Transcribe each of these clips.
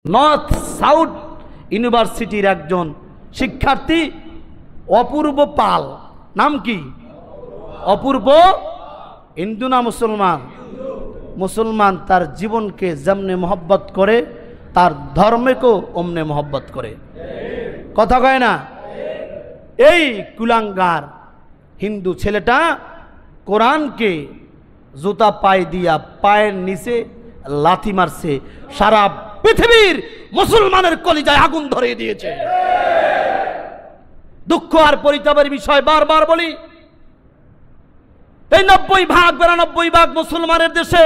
North south ইউনিভার্সিটির একজন শিক্ষার্থী অপূর্ব পাল। নাম কি? অপূর্ব। হিন্দু না মুসলমান? মুসলমান। তার জীবনকে যেমনে মোহব্বত করে তার ধর্মকেও অমনে মোহব্বত করে। কথা কয় না? এই কুলাঙ্গার হিন্দু ছেলেটা কোরআনকে জুতা পায়ে দিয়া পায়ের নিচে লাথি মারছে, সারা পৃথিবীর মুসলমানের কলিজায় আগুন ধরিয়ে দিয়েছে। দুঃখ আর পরিতাপের বিষয় বারবার বলি, এই 90-92% মুসলমানের দেশে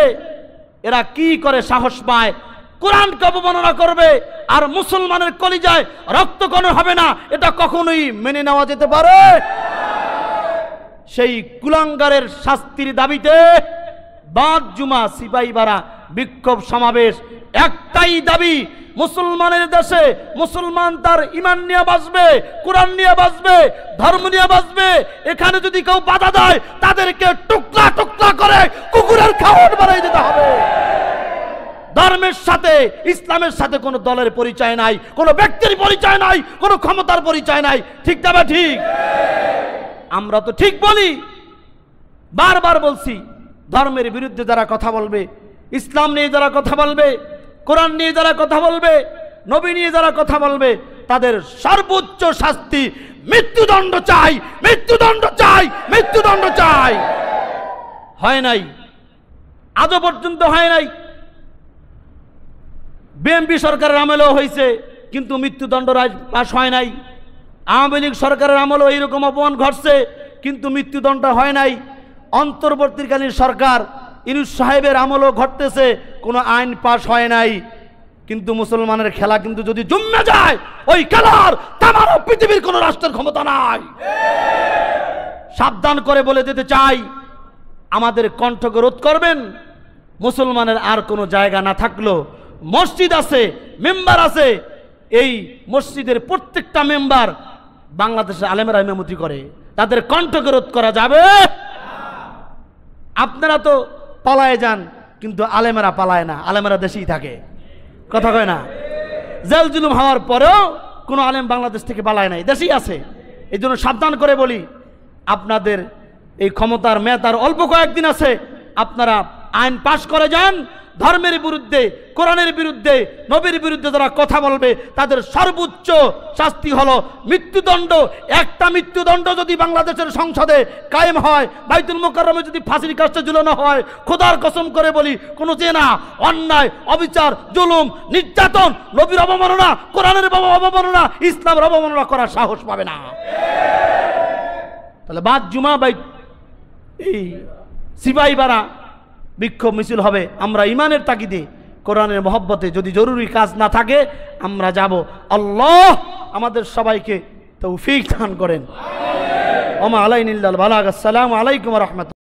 এরা কি করে সাহস পায় কোরআনকে অবমাননা করবে আর মুসলমানের কলিজায় রক্তকণ হবে না? এটা কখনোই মেনে নেওয়া যেতে পারে? সেই কুলাঙ্গারের শাস্তির দাবিতে বাদ জুমা সিপাহীপাড়া বিক্ষোভ সমাবেশ। একটাই দাবি, মুসলমানের দেশে মুসলমান তার ঈমান নিয়ে বাঁচবে, কোরআন নিয়ে বাঁচবে, ধর্ম নিয়ে বাঁচবে। এখানে যদি কেউ বাধা দেয় তাদেরকে টুকরা টুকরা করে কুকুরের খাওয়াট বানাই দিতে হবে। ধর্মের সাথে ইসলামের সাথে কোনো দলের পরিচয় নাই, কোনো ব্যক্তির পরিচয় নাই, কোনো ক্ষমতার পরিচয় নাই। ঠিক না? ঠিক। আমরা তো ঠিক বলি, বারবার বলছি, ধর্মের বিরুদ্ধে যারা কথা বলবে, ইসলাম নিয়ে যারা কথা বলবে, কোরআন নিয়ে যারা কথা বলবে, নবী নিয়ে যারা কথা বলবে, তাদের সর্বোচ্চ শাস্তি মৃত্যুদণ্ড চাই, মৃত্যুদণ্ড চাই, মৃত্যুদণ্ড চাই। হয় নাই, আজও পর্যন্ত হয় নাই। বিএনপি সরকারের আমলেও হয়েছে, কিন্তু মৃত্যুদণ্ড পাশ হয় নাই। আওয়ামী লীগ সরকারের আমলেও এইরকম অপমান ঘটছে, কিন্তু মৃত্যুদণ্ড হয় নাই। অন্তর্বর্তীকালীন সরকার ইউনূস সাহেবের আমলও ঘটতেছে, কোনো আইন পাশ হয় নাই। কিন্তু মুসলমানের খেলা কিন্তু যদি জমে যায়, ওই খেলার তামাম পৃথিবীর কোনো রাষ্ট্রের ক্ষমতা নাই। সাবধান করে বলে দিতে চাই, আমাদের কণ্ঠকে রোধ করবেন। মুসলমানের আর কোনো জায়গা না থাকলো, মসজিদ আছে, মেম্বার আছে, এই মসজিদের প্রত্যেকটা মেম্বার বাংলাদেশের আলেমেরা ইমামতি করে, তাদের কণ্ঠকে রোধ করা যাবে? আপনারা তো পালায় যান, কিন্তু আলেমেরা পালায় না, আলেমেরা দেশেই থাকে। কথা কয় না? জেল জুলুম হওয়ার পরেও কোনো আলেম বাংলাদেশ থেকে পালায় নাই, দেশেই আছে। এই জন্য সাবধান করে বলি, আপনাদের এই ক্ষমতার মেয়াদ আর অল্প কয়েকদিন আছে। আপনারা আইন পাশ করে যান। ধর্মের বিরুদ্ধে, কোরআনের বিরুদ্ধে, নবীর বিরুদ্ধে যারা কথা বলবে তাদের সর্বোচ্চ শাস্তি হলো মৃত্যুদণ্ড। একটা মৃত্যুদণ্ড যদি বাংলাদেশের সংসদে কায়েম হয়, বাইতুল মুকাররমে যদি ফাঁসির কাস্টে ঝুলানো হয়, খোদার কসম করে বলি, কোনো জেনা, অন্যায়, অবিচার, জুলুম, নির্যাতন, নবীর অবমাননা, কোরআনের অবমাননা, ইসলামের অবমাননা করার সাহস পাবে না। তাহলে বাদ জুমা এই সিপাহীপাড়া বিক্ষোভ মিছিল হবে। আমরা ইমানের তাগিদে, কোরআনের মহব্বতে, যদি জরুরি কাজ না থাকে আমরা যাব। আল্লাহ আমাদের সবাইকে তৌফিক দান করেন। ওমা আলাইনা ইল্লাল বালাগ। আসসালামু আলাইকুম ওয়া রাহমাতুল্লাহ।